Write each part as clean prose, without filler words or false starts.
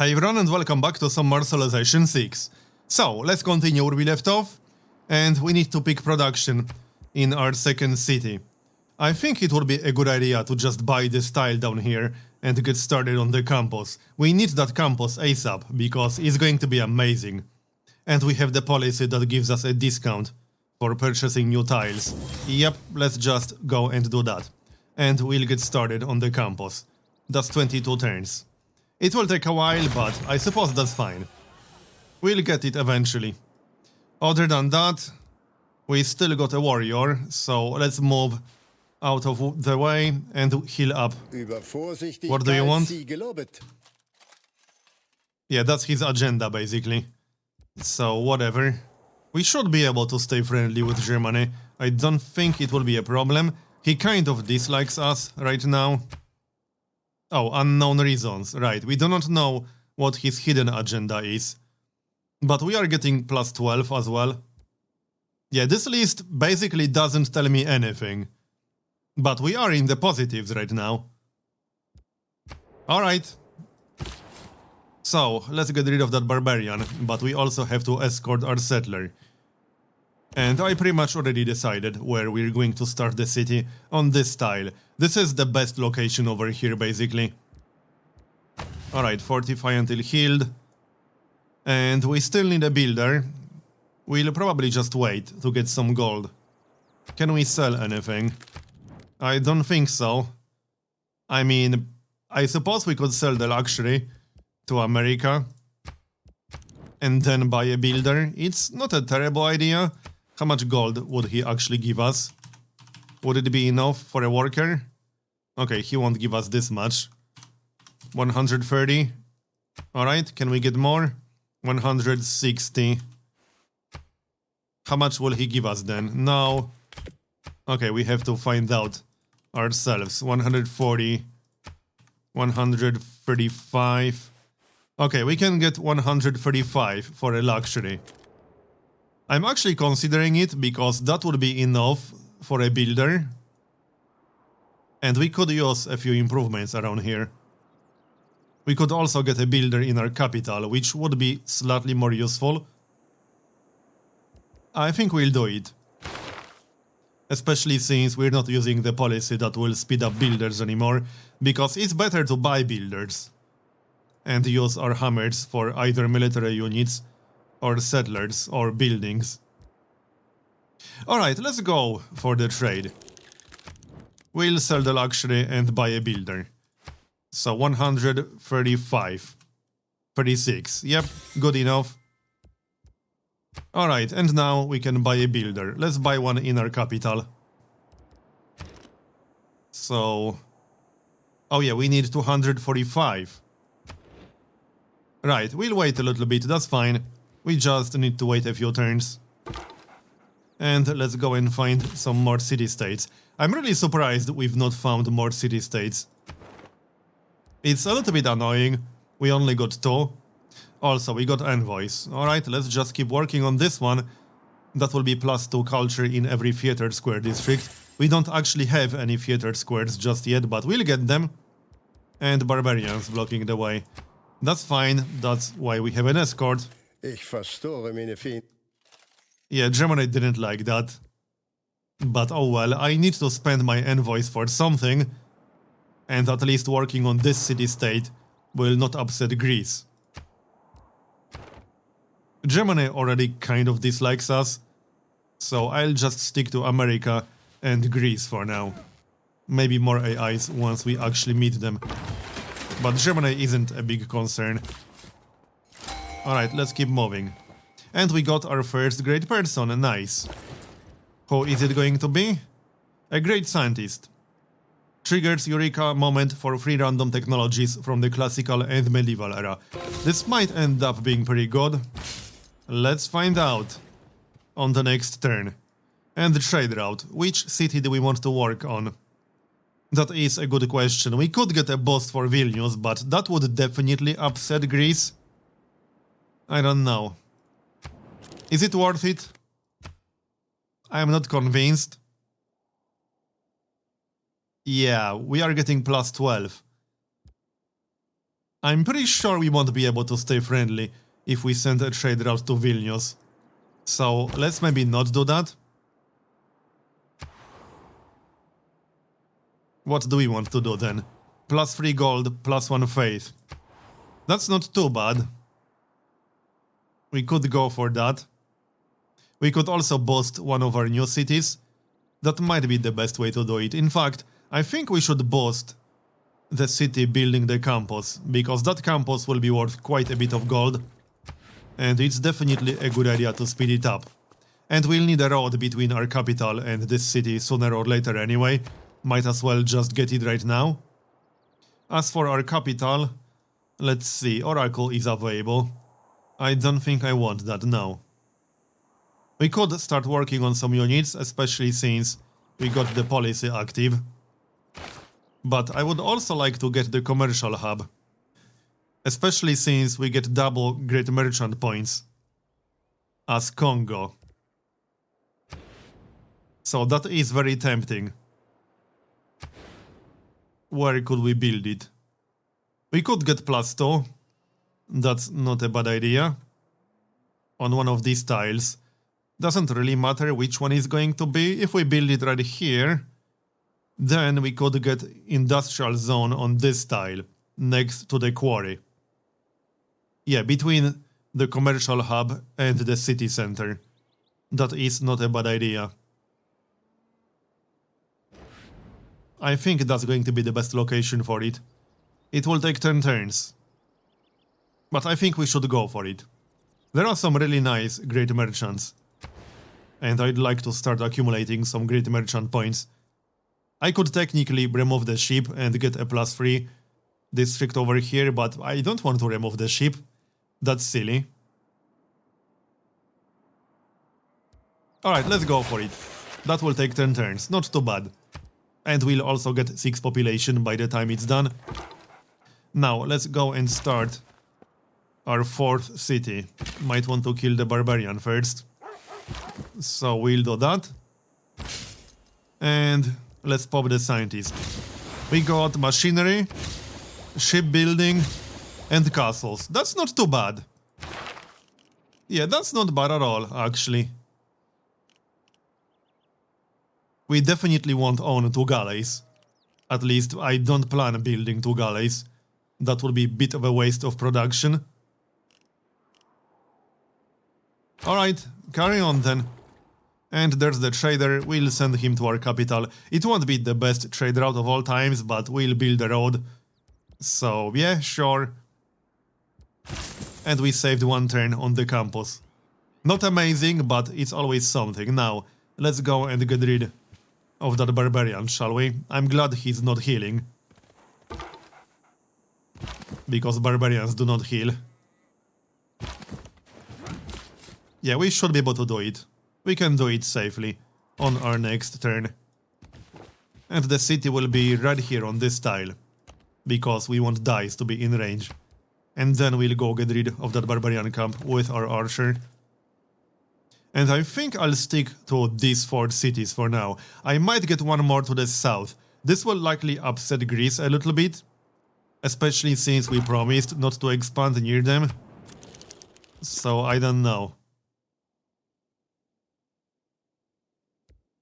Hey everyone and welcome back to some more Civilization 6. So, let's continue where we left off, and we need to pick production in our second city. I think it would be a good idea to just buy this tile down here and get started on the campus. We need that campus ASAP, because it's going to be amazing. And we have the policy that gives us a discount for purchasing new tiles. Yep, let's just go and do that. And we'll get started on the campus. That's 22 turns. It will take a while, but I suppose that's fine. We'll get it eventually. Other than that, we still got a warrior, so let's move out of the way and heal up. What do you want? Yeah, that's his agenda, basically. So, whatever. We should be able to stay friendly with Germany. I don't think it will be a problem. He kind of dislikes us right now. Oh, unknown reasons. Right, we do not know what his hidden agenda is. But we are getting plus 12 as well. Yeah, this list basically doesn't tell me anything. But we are in the positives right now. Alright. So, let's get rid of that barbarian, but we also have to escort our settler. And I pretty much already decided where we're going to start the city, on this tile. This is the best location over here, basically. Alright, fortify until healed. And we still need a builder. We'll probably just wait to get some gold. Can we sell anything? I don't think so. I mean, I suppose we could sell the luxury to America and then buy a builder. It's not a terrible idea. How much gold would he actually give us? Would it be enough for a worker? Okay, he won't give us this much. 130. Alright, can we get more? 160. How much will he give us then? No. Okay, we have to find out ourselves. 140. 135. Okay, we can get 135 for a luxury. I'm actually considering it because that would be enough for a builder. And we could use a few improvements around here. We could also get a builder in our capital, which would be slightly more useful. I think we'll do it. Especially since we're not using the policy that will speed up builders anymore, because it's better to buy builders and use our hammers for either military units or settlers or buildings. Alright, let's go for the trade. We'll sell the luxury and buy a builder. So 135. 36. Yep, good enough. Alright, and now we can buy a builder. Let's buy one in our capital. So... oh yeah, we need 245. Right, we'll wait a little bit, that's fine. We just need to wait a few turns. And let's go and find some more city-states. I'm really surprised we've not found more city-states. It's a little bit annoying. We only got 2. Also, we got envoys. Alright, let's just keep working on this one. That will be plus 2 culture in every theater square district. We don't actually have any theater squares just yet, but we'll get them. And barbarians blocking the way. That's fine, that's why we have an escort. Yeah, Germany didn't like that. But oh well, I need to spend my envoys for something. And at least working on this city-state will not upset Greece. Germany already kind of dislikes us. So I'll just stick to America and Greece for now. Maybe more AIs once we actually meet them. But Germany isn't a big concern. Alright, let's keep moving. And we got our first great person, nice. Who is it going to be? A great scientist. Triggers Eureka moment for 3 random technologies from the classical and medieval era. This might end up being pretty good. Let's find out on the next turn. And the trade route. Which city do we want to work on? That is a good question. We could get a boost for Vilnius, but that would definitely upset Greece. I don't know. Is it worth it? I am not convinced. Yeah, we are getting plus 12. I'm pretty sure we won't be able to stay friendly if we send a trade route to Vilnius. So let's maybe not do that. What do we want to do then? Plus 3 gold, plus 1 faith. That's not too bad. We could go for that. We could also boost one of our new cities. That might be the best way to do it. In fact, I think we should boost the city building the campus, because that campus will be worth quite a bit of gold. And it's definitely a good idea to speed it up. And we'll need a road between our capital and this city sooner or later anyway. Might as well just get it right now. As for our capital, let's see, Oracle is available. I don't think I want that now. We could start working on some units, especially since we got the policy active. But I would also like to get the commercial hub. Especially since we get double great merchant points as Kongo. So that is very tempting. Where could we build it? We could get +2. That's not a bad idea. On one of these tiles. Doesn't really matter which one is going to be. If we build it right here, then we could get industrial zone on this tile, next to the quarry. Yeah, between the commercial hub and the city center. That is not a bad idea. I think that's going to be the best location for it. It will take 10 turns. But I think we should go for it. There are some really nice great merchants. And I'd like to start accumulating some great merchant points. I could technically remove the ship and get a +3 district over here, but I don't want to remove the ship. That's silly. Alright, let's go for it. That will take 10 turns, not too bad. And we'll also get 6 population by the time it's done. Now, let's go and start our 4th city. Might want to kill the barbarian first. So we'll do that. And let's pop the scientist. We got machinery, shipbuilding, and castles. That's not too bad. Yeah, that's not bad at all, actually. We definitely won't own 2 galleys. At least I don't plan building 2 galleys. That would be a bit of a waste of production. Alright, carry on then. And there's the trader, we'll send him to our capital. It won't be the best trade route of all times, but we'll build a road. So yeah, sure. And we saved 1 turn on the campus. Not amazing, but it's always something. Now, let's go and get rid of that barbarian, shall we? I'm glad he's not healing. Because barbarians do not heal. Yeah, we should be able to do it. We can do it safely on our next turn. And the city will be right here on this tile. Because we want dice to be in range. And then we'll go get rid of that barbarian camp with our archer. And I think I'll stick to these 4 cities for now. I might get 1 more to the south. This will likely upset Greece a little bit. Especially since we promised not to expand near them. So I don't know.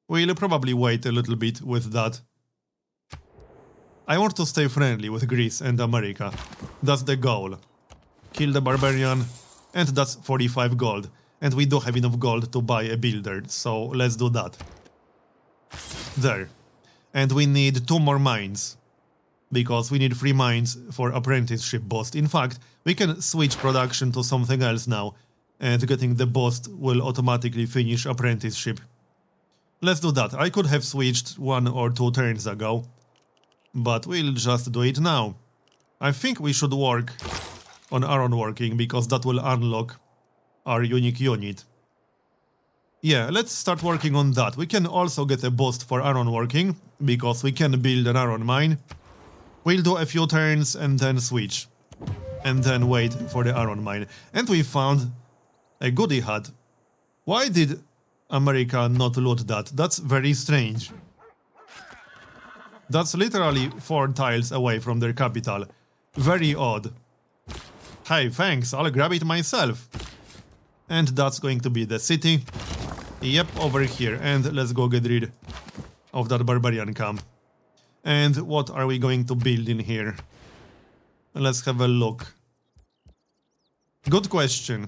We'll probably wait a little bit with that. I want to stay friendly with Greece and America. That's the goal. Kill the barbarian, and that's 45 gold. And we do have enough gold to buy a builder, so let's do that. There. And we need 2 more mines. Because we need 3 mines for apprenticeship boost. In fact, we can switch production to something else now. And getting the boost will automatically finish apprenticeship. Let's do that. I could have switched 1 or 2 turns ago. But we'll just do it now. I think we should work on iron working, because that will unlock our unique unit. Yeah, let's start working on that. We can also get a boost for iron working, because we can build an iron mine. We'll do a few turns and then switch. And then wait for the iron mine. And we found a goodie hut. Why did America not loot that? That's very strange. That's literally 4 tiles away from their capital. Very odd. Hey, thanks, I'll grab it myself. And that's going to be the city. Yep, over here. And let's go get rid of that barbarian camp. And what are we going to build in here? Let's have a look. Good question.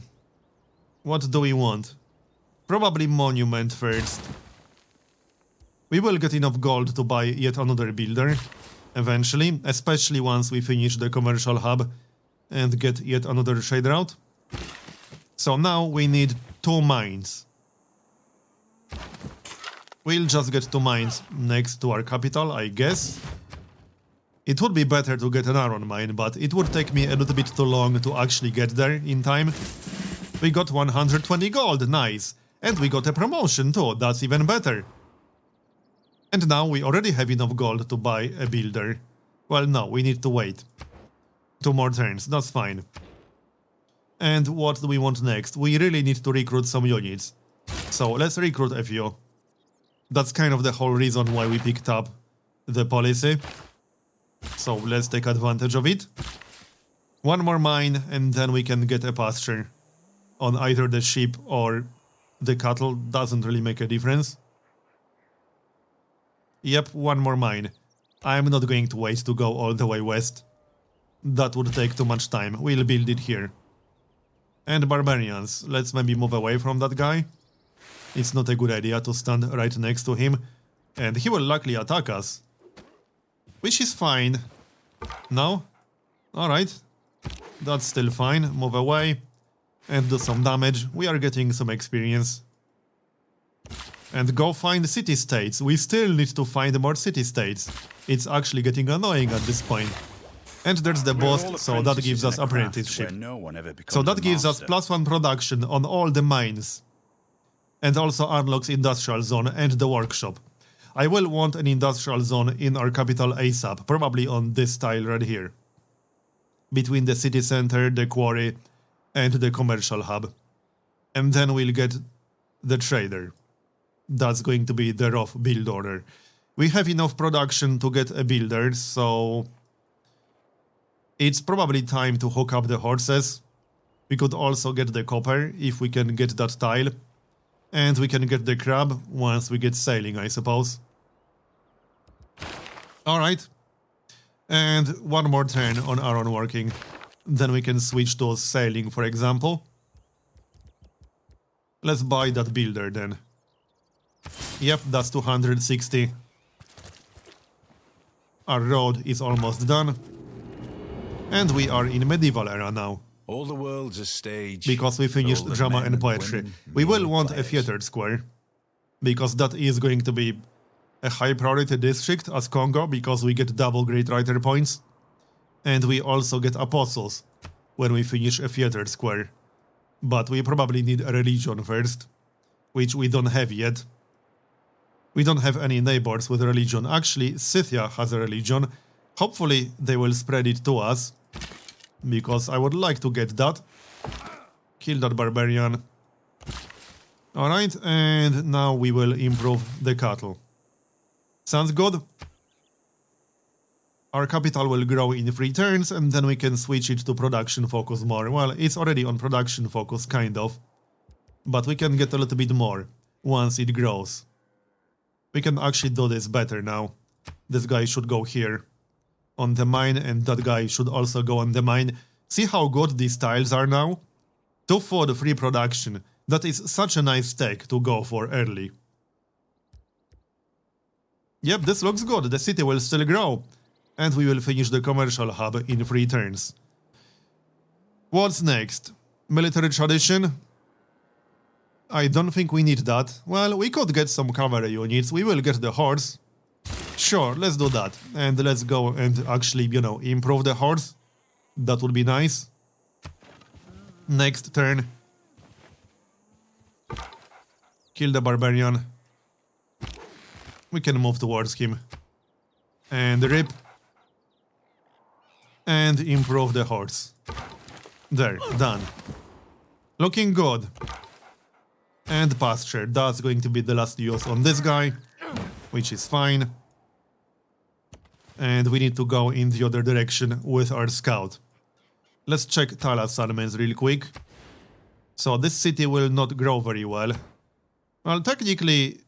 What do we want? Probably monument first. We will get enough gold to buy yet another builder eventually, especially once we finish the commercial hub and get yet another trade route. So now we need 2 mines. We'll just get 2 mines next to our capital, I guess. It would be better to get an iron mine, but it would take me a little bit too long to actually get there in time. We got 120 gold, nice. And we got a promotion too, that's even better. And now we already have enough gold to buy a builder. Well, no, we need to wait 2 more turns, that's fine. And what do we want next? We really need to recruit some units. So let's recruit a few. That's kind of the whole reason why we picked up the policy. So let's take advantage of it. 1 more mine and then we can get a pasture on either the sheep or the cattle. Doesn't really make a difference. Yep, 1 more mine. I'm not going to wait to go all the way west. That would take too much time. We'll build it here. And barbarians. Let's maybe move away from that guy. It's not a good idea to stand right next to him. And he will likely attack us. Which is fine. No? Alright. That's still fine. Move away. And do some damage. We are getting some experience. And go find city-states. We still need to find more city-states. It's actually getting annoying at this point. And there's the boss, so that gives us apprenticeship. So that gives us +1 production on all the mines. And also unlocks industrial zone and the workshop. I will want an industrial zone in our capital ASAP, probably on this tile right here. Between the city center, the quarry, and the commercial hub. And then we'll get the trader. That's going to be the rough build order. We have enough production to get a builder, so it's probably time to hook up the horses. We could also get the copper if we can get that tile. And we can get the crab once we get sailing, I suppose. Alright. And 1 more turn on iron working. Then we can switch to sailing, for example. Let's buy that builder then. Yep, that's 260. Our road is almost done. And we are in medieval era now. All the world's a stage. Because we finished drama and poetry. We will want a theater square. Because that is going to be a high priority district as Kongo, because we get double great writer points. And we also get apostles when we finish a theater square. But we probably need a religion first, which we don't have yet. We don't have any neighbors with religion. Actually, Scythia has a religion. Hopefully they will spread it to us, because I would like to get that. Kill that barbarian. Alright, and now we will improve the cattle. Sounds good. Our capital will grow in 3 turns, and then we can switch it to production focus more. Well, it's already on production focus, kind of. But we can get a little bit more once it grows. We can actually do this better now. This guy should go here on the mine, and that guy should also go on the mine. See how good these tiles are now? 2 food, 3 production. That is such a nice tech to go for early. Yep, this looks good. The city will still grow. And we will finish the commercial hub in 3 turns. What's next? Military tradition? I don't think we need that. Well, we could get some cavalry units. We will get the horse. Sure, let's do that. And let's go and actually, improve the horse. That would be nice. Next turn. Kill the barbarian. We can move towards him. And rip. And improve the horse. There, done. Looking good. And pasture. That's going to be the last use on this guy, which is fine. And we need to go in the other direction with our scout. Let's check tile assignments real quick. So this city will not grow very well. Well, technically,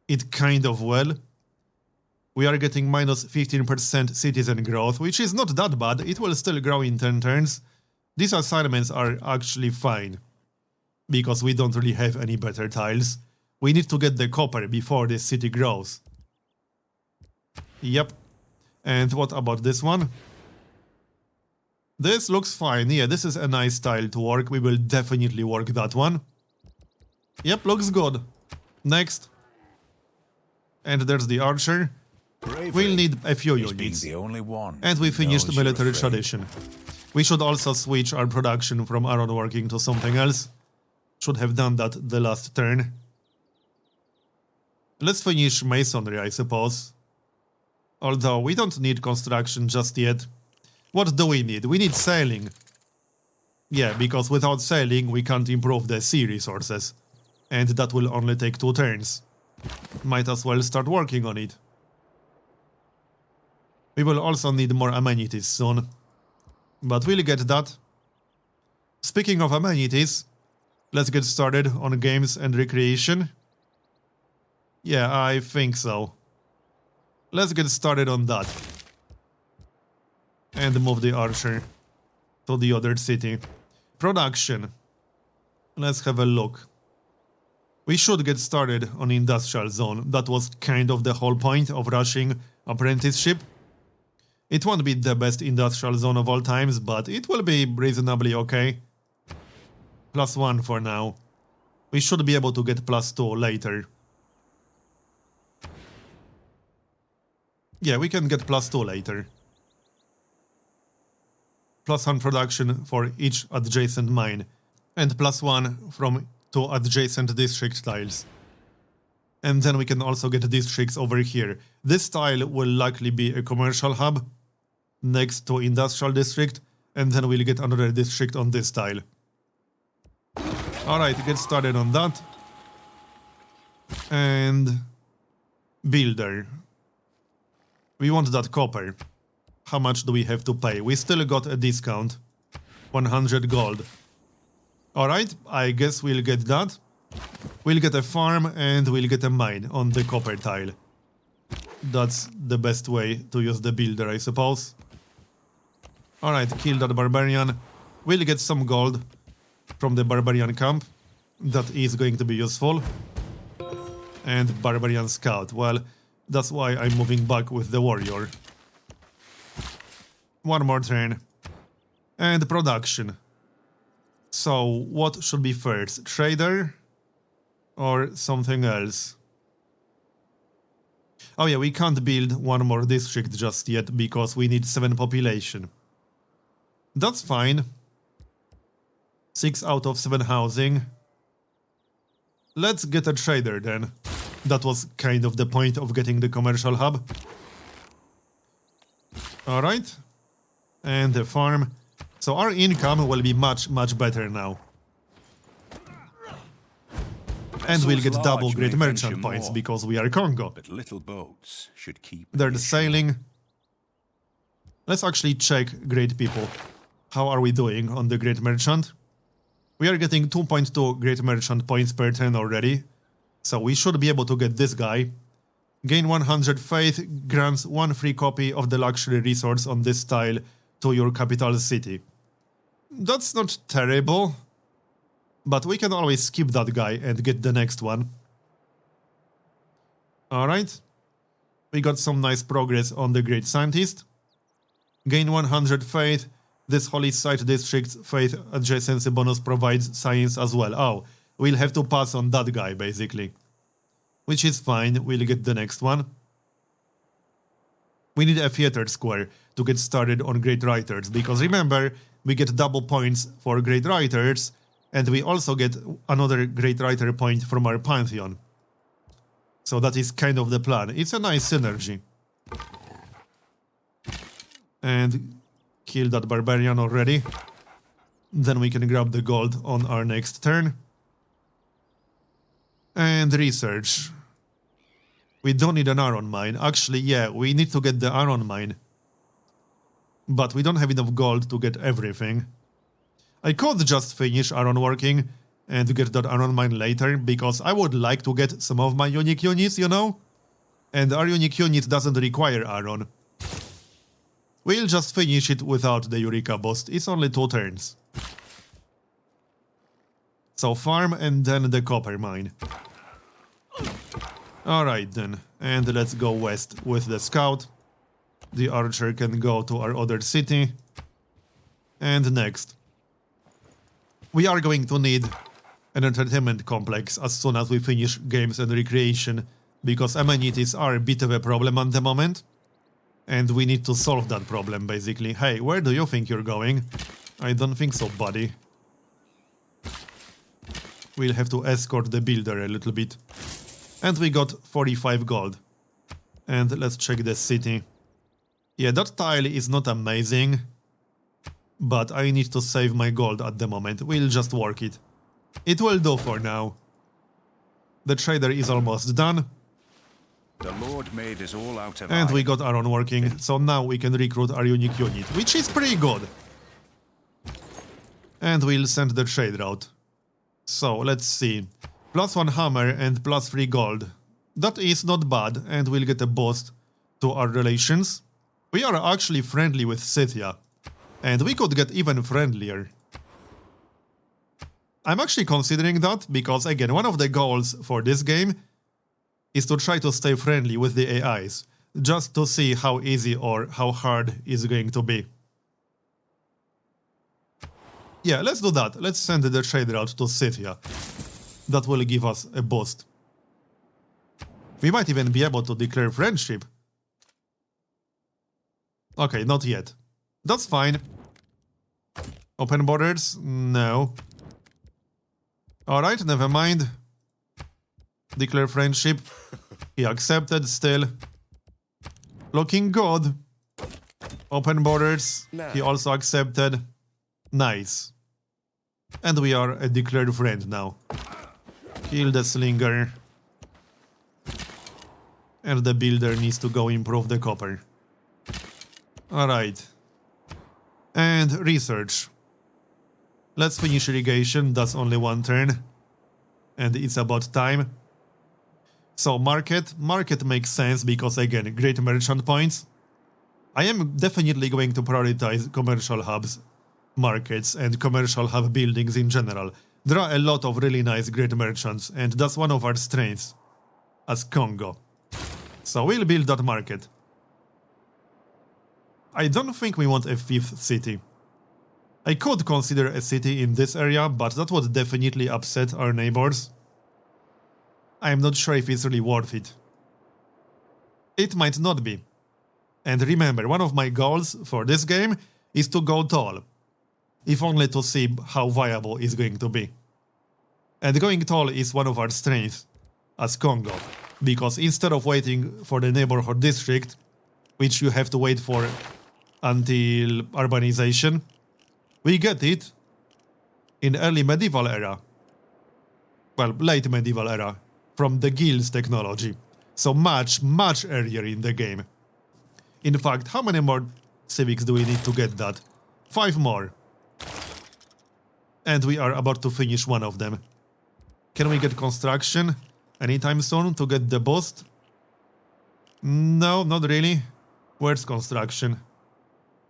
it kind of will. We are getting minus 15% citizen growth, which is not that bad. It will still grow in 10 turns. These assignments are actually fine, because we don't really have any better tiles. We need to get the copper before this city grows. Yep. And what about this one? This looks fine. Yeah, this is a nice tile to work. We will definitely work that one. Yep, looks good. Next. And there's the archer. We'll need a few units. And we finished military tradition. We should also switch our production from ironworking to something else. Should have done that the last turn. Let's finish masonry, I suppose. Although we don't need construction just yet. What do we need? We need sailing. Yeah, because without sailing we can't improve the sea resources. And that will only take 2 turns. Might as well start working on it. We will also need more amenities soon. But we'll get that. Speaking of amenities, let's get started on games and recreation. Yeah, I think so. Let's get started on that. And move the archer to the other city. Production. Let's have a look. We should get started on industrial zone. That was kind of the whole point of rushing apprenticeship. It won't be the best industrial zone of all times, but it will be reasonably okay. +1 for now. We should be able to get +2 later. Yeah, we can get +2 later. +1 production for each adjacent mine. And +1 from 2 adjacent district tiles. And then we can also get districts over here. This tile will likely be a commercial hub next to industrial district, and then we'll get another district on this tile. Alright, get started on that. And builder. We want that copper. How much do we have to pay? We still got a discount. 100 gold. Alright, I guess we'll get that. We'll get a farm and we'll get a mine on the copper tile. That's the best way to use the builder, I suppose. Alright, kill that barbarian. We'll get some gold from the barbarian camp. That is going to be useful. And barbarian scout. Well, that's why I'm moving back with the warrior. One more turn. And production. So, what should be first? Trader? Or something else? Oh yeah, we can't build one more district just yet because we need 7 population. That's fine. 6 out of 7 housing. Let's get a trader then. That was kind of the point of getting the commercial hub. Alright. And the farm. So our income will be much better now. And we'll get double great merchant points because we are Kongo. But little boats should keep. They're sailing. Let's actually check great people. How are we doing on the great merchant? We are getting 2.2 great merchant points per turn already. So we should be able to get this guy. Gain 100 faith, grants 1 free copy of the luxury resource on this tile to your capital city. That's not terrible. But we can always skip that guy and get the next one. Alright. We got some nice progress on the Great Scientist. Gain 100 faith. This Holy Site District's faith adjacency bonus provides science as well. Oh, we'll have to pass on that guy, basically. Which is fine, we'll get the next one. We need a theater square to get started on Great Writers, because remember, we get double points for Great Writers, and we also get another Great Writer point from our Pantheon. So that is kind of the plan. It's a nice synergy. And kill that barbarian already. Then we can grab the gold on our next turn. And research. We don't need an iron mine. Actually, yeah, we need to get the iron mine. but we don't have enough gold to get everything. I could just finish iron working and get that iron mine later, because I would like to get some of my unique units, you know? And our unique unit doesn't require iron. We'll just finish it without the Eureka boost, it's only 2 turns. So farm and then the copper mine. Alright then, and let's go west with the scout. The archer can go to our other city. And next. We are going to need an entertainment complex as soon as we finish games and recreation, because amenities are a bit of a problem at the moment. And we need to solve that problem, basically. Hey, where do you think you're going? I don't think so, buddy. We'll have to escort the builder a little bit. And we got 45 gold. And let's check the city. Yeah, that tile is not amazing. But I need to save my gold at the moment. We'll just work it. It will do for now. The trader is almost done. The Lord made us all out of And we iron. got iron working, so now we can recruit our unique unit, which is pretty good. And we'll send the trade route. So, let's see. +1 hammer and +3 gold. That is not bad, and we'll get a boost to our relations. We are actually friendly with Scythia. And we could get even friendlier. I'm actually considering that, because again, one of the goals for this game is to try to stay friendly with the AIs, just to see how easy or how hard it's going to be. Yeah, let's do that. Let's send the trade route to Scythia. That will give us a boost. We might even be able to declare friendship. Okay, not yet. That's fine. Open borders? No. Alright, never mind. Declare friendship. He accepted still. Looking good. Open borders. He also accepted. Nice. And we are a declared friend now. Kill the slinger. And the builder needs to go improve the copper. Alright. And research. Let's finish irrigation, that's only 1 turn. And it's about time. So market. Market makes sense because again, great merchant points. I am definitely going to prioritize commercial hubs, markets and commercial hub buildings in general. There are a lot of really nice great merchants and that's one of our strengths as Kongo. So we'll build that market. I don't think we want a 5th city. I could consider a city in this area, but that would definitely upset our neighbors. I'm not sure if it's really worth it. It might not be. And remember, one of my goals for this game is to go tall. If only to see how viable it's going to be. And going tall is one of our strengths as Kongo. Because instead of waiting for the neighborhood district, which you have to wait for until urbanization, we get it in early medieval era. Well, late medieval era. From the guilds technology. So much earlier in the game. In fact, how many more civics do we need to get that? 5 more. And we are about to finish one of them. Can we get construction anytime soon to get the boost? No, not really. Where's construction?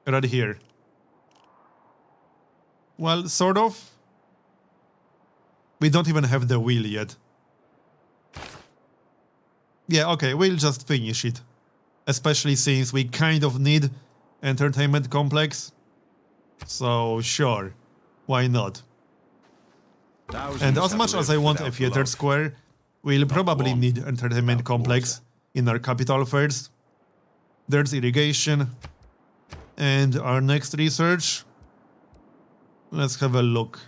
Right here. Well, sort of. We don't even have the wheel yet. Yeah, okay, we'll just finish it. Especially since we kind of need entertainment complex. So, sure. Why not? And as much as I want a theater square, we'll probably need entertainment complex in our capital first. There's irrigation. And our next research. Let's have a look.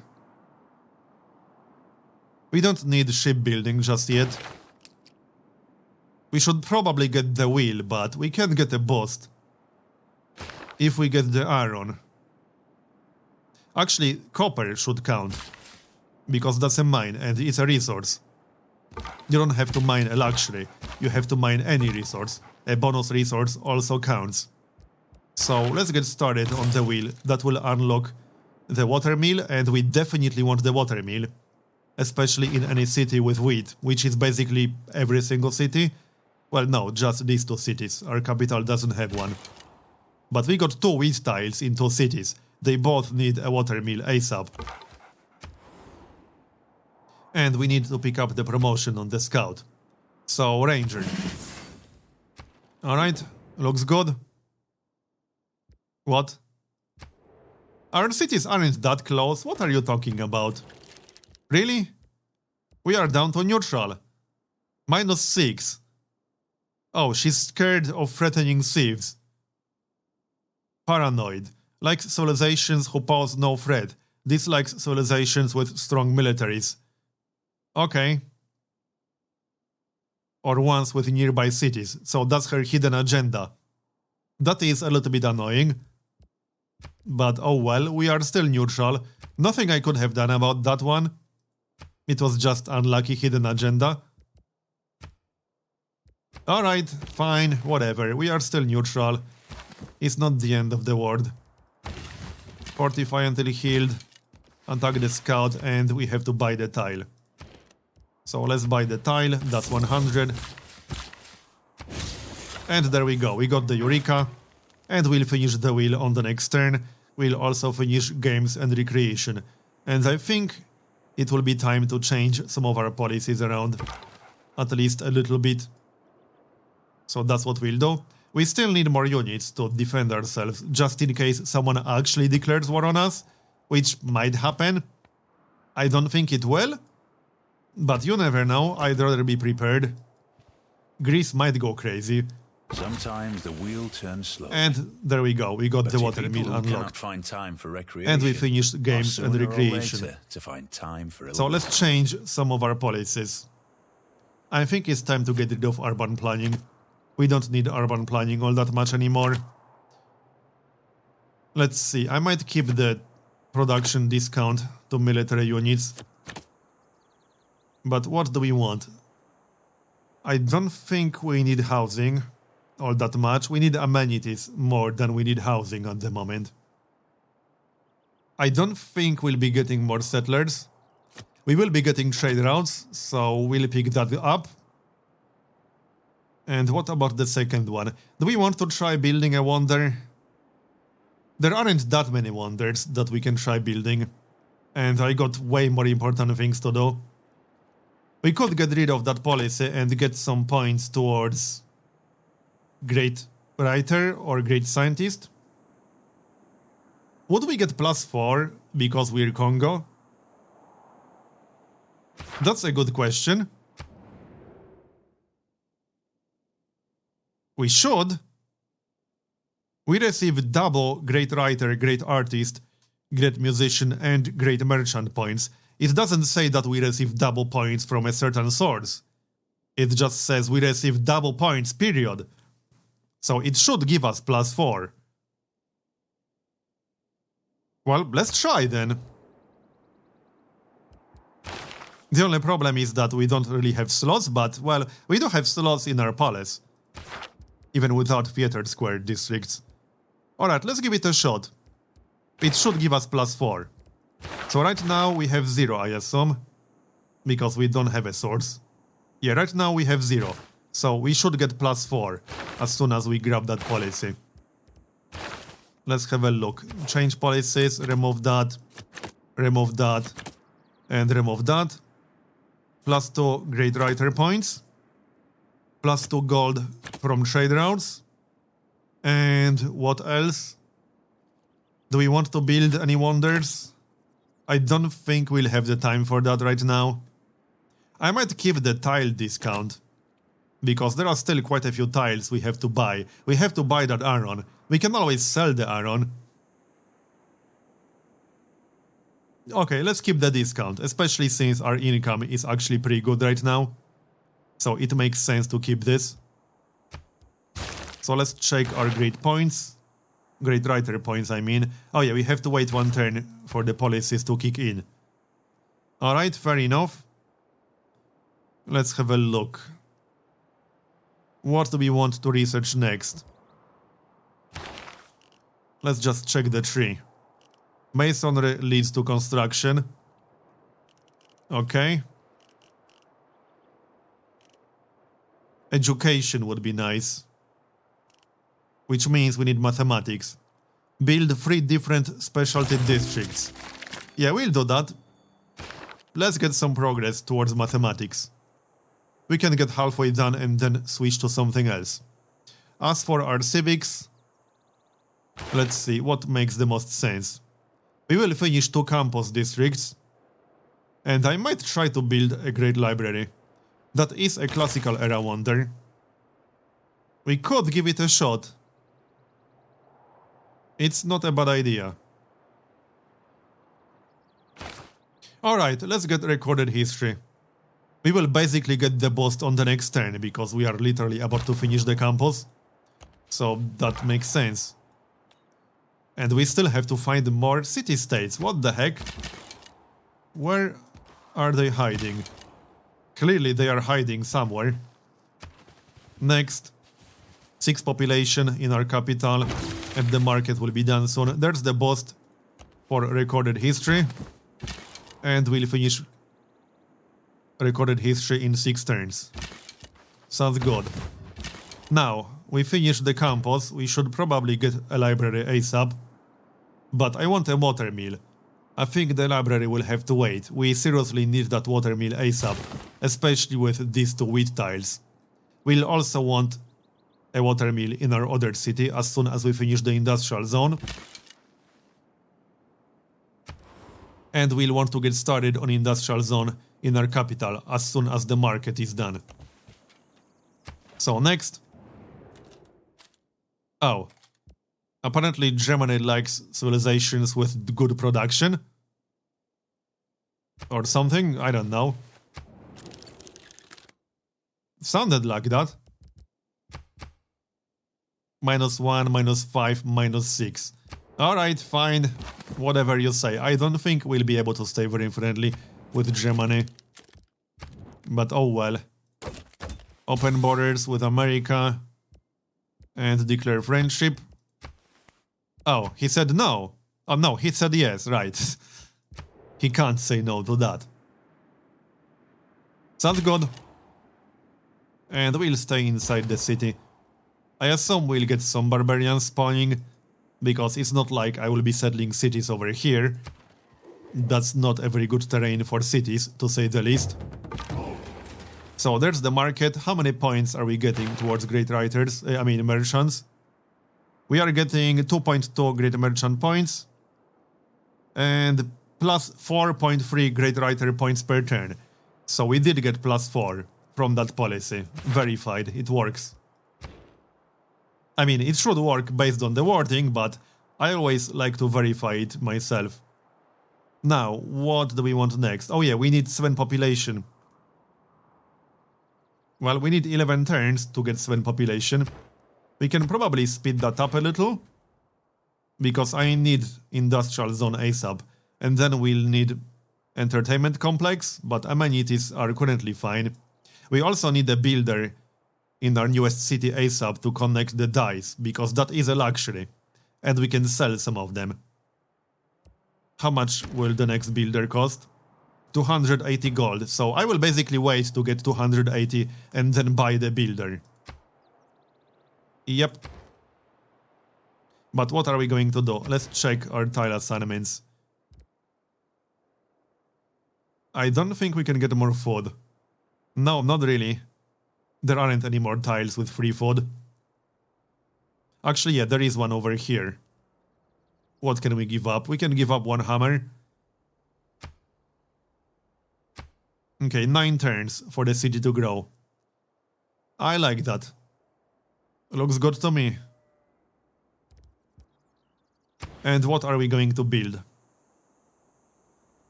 We don't need shipbuilding just yet. We should probably get the wheel, but we can get a boost. If we get the iron. Actually, copper should count. Because that's a mine and it's a resource. You don't have to mine a luxury. You have to mine any resource. A bonus resource also counts. So let's get started on the wheel. That will unlock the watermill, and we definitely want the watermill. Especially in any city with wheat, which is basically every single city. Well, no, just these two cities. Our capital doesn't have one. But we got 2 wheat tiles in 2 cities. They both need a watermill ASAP. And we need to pick up the promotion on the scout. So, ranger. Alright, looks good. What? Our cities aren't that close, what are you talking about? Really? We are down to neutral. -6. Oh, she's scared of threatening thieves. Paranoid. Likes civilizations who pose no threat. Dislikes civilizations with strong militaries. Okay. Or ones with nearby cities, so that's her hidden agenda. That is a little bit annoying. But oh well, we are still neutral. Nothing I could have done about that one. It was just unlucky hidden agenda. Alright, fine, whatever. We are still neutral. It's not the end of the world. Fortify until healed. Attack the scout, and we have to buy the tile. So let's buy the tile. That's 100. And there we go. We got the Eureka. And we'll finish the wheel on the next turn. We'll also finish games and recreation. And I think it will be time to change some of our policies around. At least a little bit. So that's what we'll do. We still need more units to defend ourselves, just in case someone actually declares war on us, which might happen. I don't think it will, but you never know. I'd rather be prepared. Greece might go crazy. Sometimes the wheel turns slow. And there we go. We got the watermill unlocked. Find time for recreation, and we finished games and recreation. To find time for so let's change some of our policies. I think it's time to get rid of urban planning. We don't need urban planning all that much anymore. Let's see, I might keep the production discount to military units. But what do we want? I don't think we need housing all that much. We need amenities more than we need housing at the moment. I don't think we'll be getting more settlers. We will be getting trade routes, so we'll pick that up. And what about the second one? Do we want to try building a wonder? There aren't that many wonders that we can try building. And I got way more important things to do. We could get rid of that policy and get some points towards great writer or great scientist. Would we get +4 because we're Kongo? That's a good question. We should. We receive double great writer, great artist, great musician, and great merchant points. It doesn't say that we receive double points from a certain source. It just says we receive double points, period. So it should give us +4. Well, let's try then. The only problem is that we don't really have slots, but, well, we do have slots in our palace. Even without theater square districts. Alright, let's give it a shot. It should give us +4. So right now we have 0, I assume. Because we don't have a source. Yeah, right now we have 0. So we should get +4 as soon as we grab that policy. Let's have a look. Change policies, remove that, and remove that. +2 great writer points. +2 gold from trade routes. And what else? Do we want to build any wonders? I don't think we'll have the time for that right now. I might keep the tile discount. Because there are still quite a few tiles we have to buy. We have to buy that iron. We can always sell the iron. Okay, let's keep the discount, especially since our income is actually pretty good right now. So it makes sense to keep this. So let's check our great points. Great writer points, I mean. Oh yeah, we have to wait 1 turn for the policies to kick in. Alright, fair enough. Let's have a look. What do we want to research next? Let's just check the tree. Masonry leads to construction. Okay. Education would be nice. Which means we need mathematics. Build 3 different specialty districts. Yeah, we'll do that. Let's get some progress towards mathematics. We can get halfway done and then switch to something else. As for our civics, let's see what makes the most sense. We will finish 2 campus districts, and I might try to build a great library. That is a classical era wonder. We could give it a shot. It's not a bad idea. Alright, let's get recorded history. We will basically get the boss on the next turn, because we are literally about to finish the campus. So that makes sense. And we still have to find more city-states. What the heck? Where are they hiding? Clearly they are hiding somewhere. Next. 6 population in our capital, and the market will be done soon. There's the boss for recorded history. And we'll finish recorded history in 6 turns. Sounds good. Now, we finished the campus. We should probably get a library ASAP. But I want a watermill. I think the library will have to wait. We seriously need that watermill ASAP, especially with these 2 wheat tiles. We'll also want a watermill in our other city as soon as we finish the industrial zone. And we'll want to get started on industrial zone in our capital as soon as the market is done. So next. Oh. Apparently Germany likes civilizations with good production. Or something, I don't know. Sounded like that. -1, -5, -6. Alright, fine. Whatever you say. I don't think we'll be able to stay very friendly with Germany. But oh well. Open borders with America. And declare friendship. Oh, he said no. Oh no, he said yes, right. He can't say no to that. Sounds good. And we'll stay inside the city. I assume we'll get some barbarians spawning, because it's not like I will be settling cities over here. That's not a very good terrain for cities, to say the least. So there's the market. How many points are we getting towards great writers? Merchants. We are getting 2.2 great merchant points. And plus 4.3 great writer points per turn. So we did get plus 4 from that policy. Verified. It works. I mean, it should work based on the wording, but I always like to verify it myself. Now, what do we want next? Oh yeah, we need 7 population. Well, we need 11 turns to get 7 population. We can probably speed that up a little, because I need industrial zone ASAP, and then we'll need entertainment complex, but amenities are currently fine. We also need a builder in our newest city ASAP to connect the dice, because that is a luxury, and we can sell some of them. How much will the next builder cost? 280 gold, so I will basically wait to get 280 and then buy the builder. Yep. But what are we going to do? Let's check our tile assignments. I don't think we can get more food. No, not really. There aren't any more tiles with free food. Actually, yeah, there is one over here. What can we give up? We can give up 1 hammer. Okay, 9 turns for the city to grow. I like that. Looks good to me. And what are we going to build?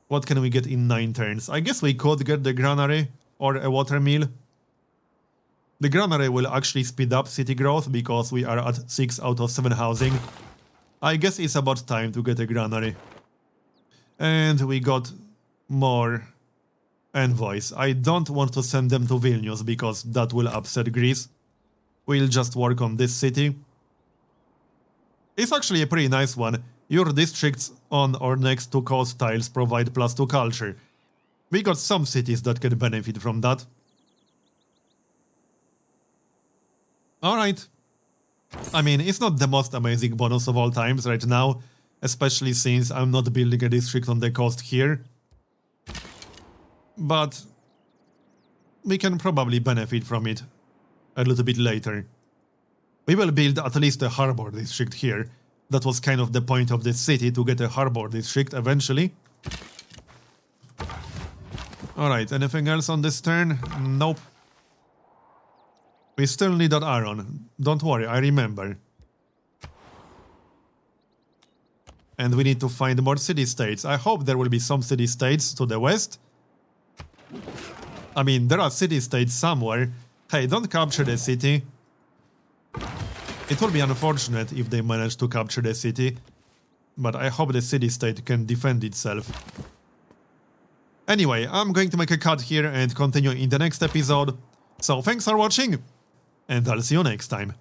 What can we get in 9 turns? I guess we could get the granary or a watermill. The granary will actually speed up city growth because we are at 6 out of 7 housing. I guess it's about time to get a granary. And we got more envoys. I don't want to send them to Vilnius because that will upset Greece. We'll just work on this city. It's actually a pretty nice one. Your districts on or next to coast tiles provide +2 culture. We got some cities that can benefit from that. Alright. I mean, it's not the most amazing bonus of all times right now, especially since I'm not building a district on the coast here. But we can probably benefit from it a little bit later. We will build at least a harbor district here. That was kind of the point of this city, to get a harbor district eventually. Alright, anything else on this turn? Nope. We still need that iron. Don't worry, I remember. And we need to find more city-states. I hope there will be some city-states to the west. I mean, there are city-states somewhere. Hey, don't capture the city. It will be unfortunate if they manage to capture the city, but I hope the city-state can defend itself. Anyway, I'm going to make a cut here and continue in the next episode. So thanks for watching, and I'll see you next time.